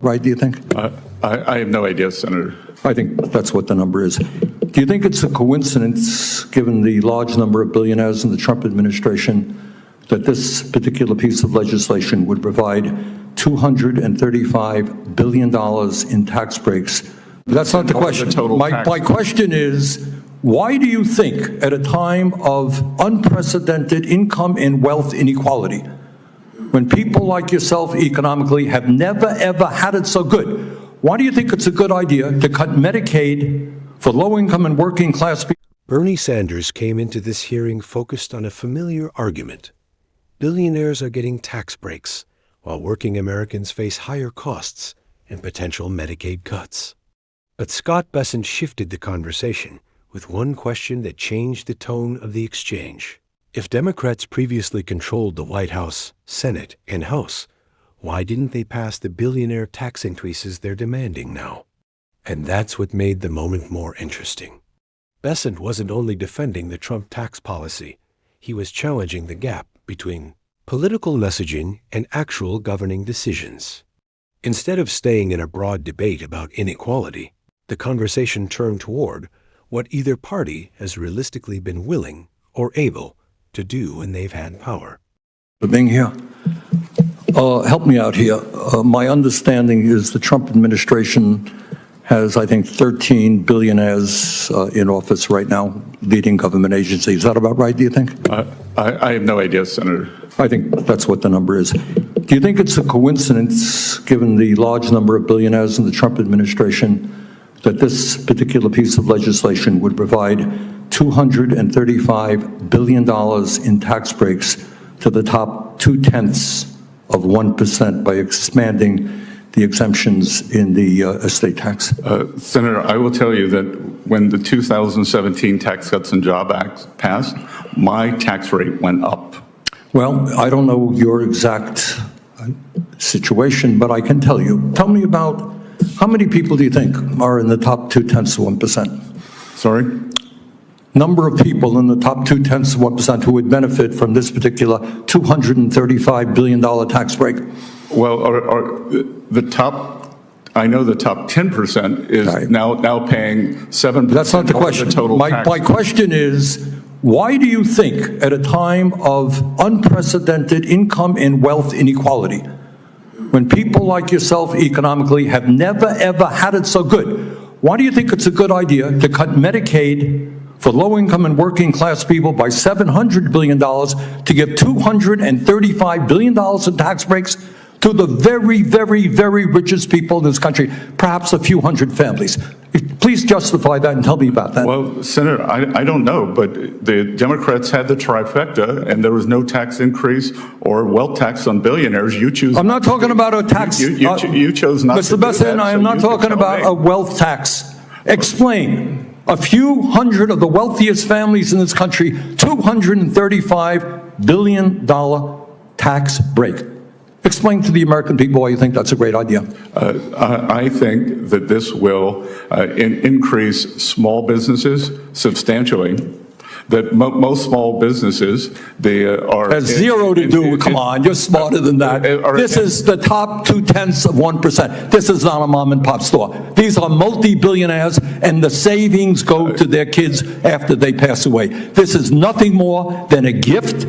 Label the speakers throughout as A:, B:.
A: right, do you think?
B: I have no idea, Senator.
A: I think that's what the number is. Do you think it's a coincidence, given the large number of billionaires in the Trump administration, that this particular piece of legislation would provide $235 billion in tax breaks? That's not the question. My question is, why do you think, at a time of unprecedented income and wealth inequality, when people like yourself economically have never, ever had it so good, why do you think it's a good idea to cut Medicaid for low-income and working-class people?
C: Bernie Sanders came into this hearing focused on a familiar argument. Billionaires are getting tax breaks, while working Americans face higher costs and potential Medicaid cuts. But Scott Bessent shifted the conversation with one question that changed the tone of the exchange. If Democrats previously controlled the White House, Senate, and House, why didn't they pass the billionaire tax increases they're demanding now? And that's what made the moment more interesting. Bessent wasn't only defending the Trump tax policy, he was challenging the gap between political messaging and actual governing decisions. Instead of staying in a broad debate about inequality, the conversation turned toward what either party has realistically been willing or able to do when they've had power.
A: For being here. Help me out here. My understanding is the Trump administration has, I think, 13 billionaires in office right now, leading government agencies. Is that about right, do you think?
B: I have no idea, Senator.
A: I think that's what the number is. Do you think it's a coincidence, given the large number of billionaires in the Trump administration, that this particular piece of legislation would provide $235 billion in tax breaks to the top 0.2% by expanding the exemptions in the estate tax?
B: Senator, I will tell you that when the 2017 Tax Cuts and Jobs Act passed, my tax rate went up.
A: Well, I don't know your exact situation, but I can tell you. Tell me about how many people do you think are in the top 0.2%?
B: Sorry?
A: Number of people in the top 0.2% who would benefit from this particular $235 billion tax break.
B: Well, I know the top 10% is right. now paying 7%.
A: That's not the question. My question is, why do you think, at a time of unprecedented income and wealth inequality, when people like yourself economically have never, ever had it so good, why do you think it's a good idea to cut Medicaid for low-income and working-class people by $700 billion to give $235 billion in tax breaks to the very, very, very richest people in this country, perhaps a few hundred families? Please justify that and tell me about that.
B: Well, Senator, I don't know, but the Democrats had the trifecta, and there was no tax increase or wealth tax on billionaires. You choose.
A: I'm not talking about a tax.
B: You chose not
A: to do that. Mr. Bessent, I am not talking about a wealth tax. Explain. A few hundred of the wealthiest families in this country, $235 billion tax break. Explain to the American people why you think that's a great idea.
B: I think that this will increase small businesses substantially. That most small businesses, they are...
A: Has zero to do, come on, you're smarter than that. This is the top 0.2%. This is not a mom and pop store. These are multi-billionaires, and the savings go to their kids after they pass away. This is nothing more than a gift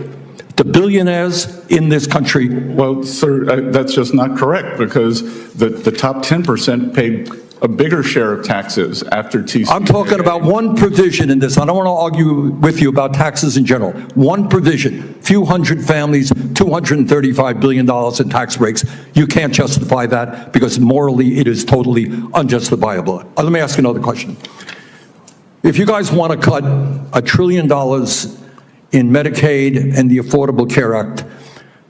A: to billionaires in this country.
B: Well, sir, that's just not correct, because the top 10% paid a bigger share of taxes after TCJA.
A: I'm talking about one provision in this. I don't want to argue with you about taxes in general. One provision, few hundred families, $235 billion in tax breaks. You can't justify that because morally it is totally unjustifiable. Let me ask you another question. If you guys want to cut $1 trillion in Medicaid and the Affordable Care Act,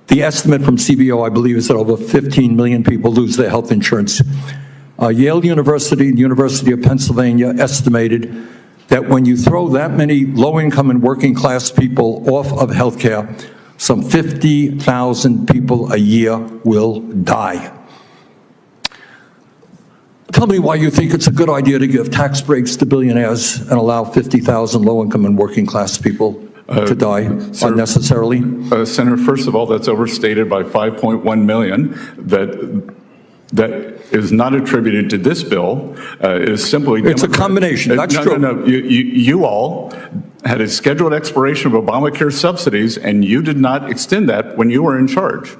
A: the estimate from CBO, I believe, is that over 15 million people lose their health insurance. Yale University and the University of Pennsylvania estimated that when you throw that many low-income and working-class people off of health care, some 50,000 people a year will die. Tell me why you think it's a good idea to give tax breaks to billionaires and allow 50,000 low-income and working-class people to die unnecessarily?
B: Senator, first of all, that's overstated by 5.1 million. That is not attributed to this bill. It is simply
A: It's a combination. That's true.
B: No. You all had a scheduled expiration of Obamacare subsidies, and you did not extend that when you were in charge.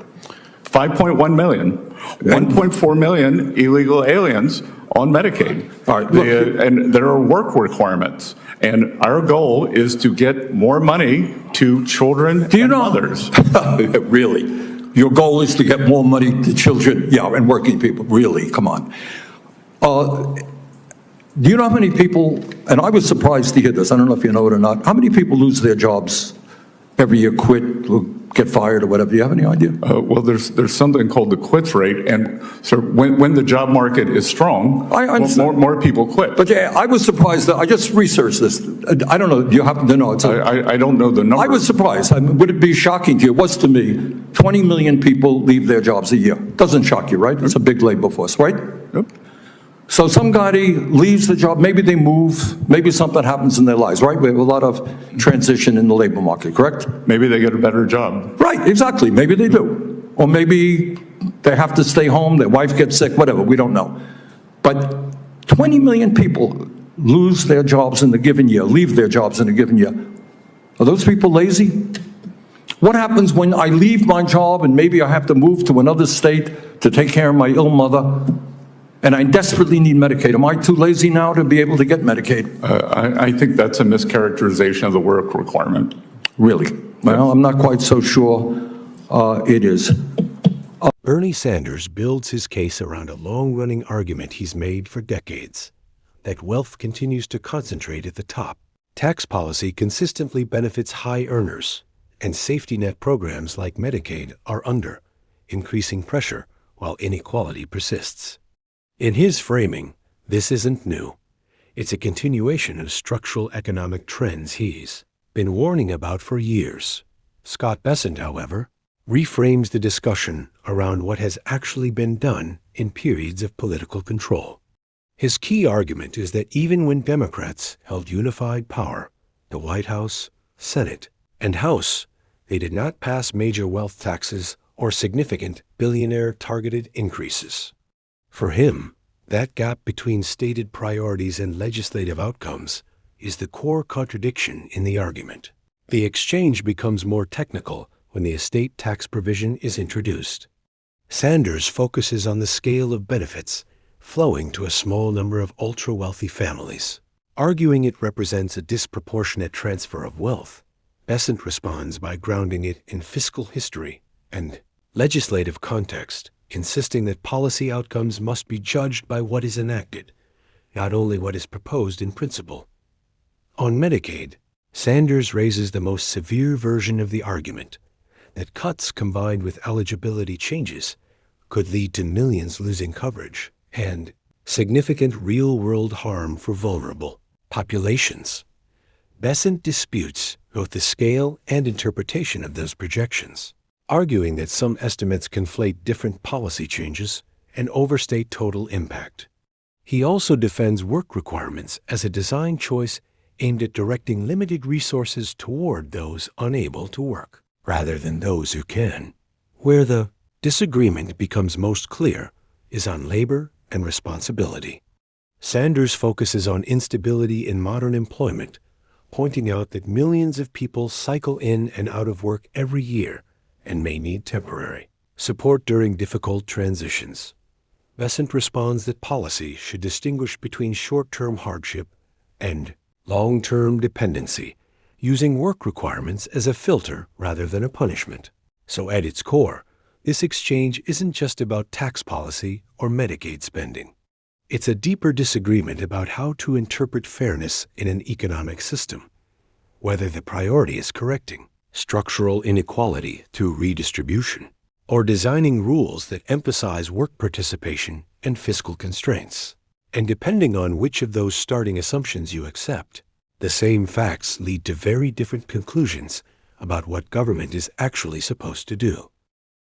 B: 5.1 million, 1.4 million illegal aliens on Medicaid.
A: All right, look,
B: and there are work requirements. And our goal is to get more money to children and mothers.
A: Really? Your goal is to get more money to children, and working people. Really? Come on. Do you know how many people, and I was surprised to hear this, I don't know if you know it or not, how many people lose their jobs every year, quit, or get fired or whatever? Do you have any idea?
B: Well, there's something called the quits rate, and so when the job market is strong, more people quit.
A: But yeah, I was surprised that I just researched this. I don't know. Do you happen to know?
B: I don't know the number.
A: I was surprised. I mean, would it be shocking to you? It was to me. 20 million people leave their jobs a year. Doesn't shock you, right? It's a big labor force, right?
B: Yep.
A: So some guy leaves the job, maybe they move, maybe something happens in their lives, right? We have a lot of transition in the labor market, correct?
B: Maybe they get a better job.
A: Right, exactly, maybe they do. Or maybe they have to stay home, their wife gets sick, whatever, we don't know. But 20 million people lose their jobs in a given year, leave their jobs in a given year. Are those people lazy? What happens when I leave my job and maybe I have to move to another state to take care of my ill mother? And I desperately need Medicaid. Am I too lazy now to be able to get Medicaid?
B: I think that's a mischaracterization of the work requirement.
A: Really? Well, I'm not quite so sure it is.
C: Bernie Sanders builds his case around a long-running argument he's made for decades, that wealth continues to concentrate at the top. Tax policy consistently benefits high earners, and safety net programs like Medicaid are under, increasing pressure while inequality persists. In his framing, this isn't new. It's a continuation of structural economic trends he's been warning about for years. Scott Bessent, however, reframes the discussion around what has actually been done in periods of political control. His key argument is that even when Democrats held unified power, the White House, Senate, and House, they did not pass major wealth taxes or significant billionaire-targeted increases. For him, that gap between stated priorities and legislative outcomes is the core contradiction in the argument. The exchange becomes more technical when the estate tax provision is introduced. Sanders focuses on the scale of benefits flowing to a small number of ultra-wealthy families. Arguing it represents a disproportionate transfer of wealth, Bessent responds by grounding it in fiscal history and legislative context, insisting that policy outcomes must be judged by what is enacted, not only what is proposed in principle. On Medicaid, Sanders raises the most severe version of the argument, that cuts combined with eligibility changes could lead to millions losing coverage and significant real-world harm for vulnerable populations. Bessent disputes both the scale and interpretation of those projections, arguing that some estimates conflate different policy changes and overstate total impact. He also defends work requirements as a design choice aimed at directing limited resources toward those unable to work, rather than those who can. Where the disagreement becomes most clear is on labor and responsibility. Sanders focuses on instability in modern employment, pointing out that millions of people cycle in and out of work every year and may need temporary support during difficult transitions. Bessent responds that policy should distinguish between short-term hardship and long-term dependency, using work requirements as a filter rather than a punishment. So at its core, this exchange isn't just about tax policy or Medicaid spending. It's a deeper disagreement about how to interpret fairness in an economic system, whether the priority is correcting structural inequality through redistribution, or designing rules that emphasize work participation and fiscal constraints. And depending on which of those starting assumptions you accept, the same facts lead to very different conclusions about what government is actually supposed to do.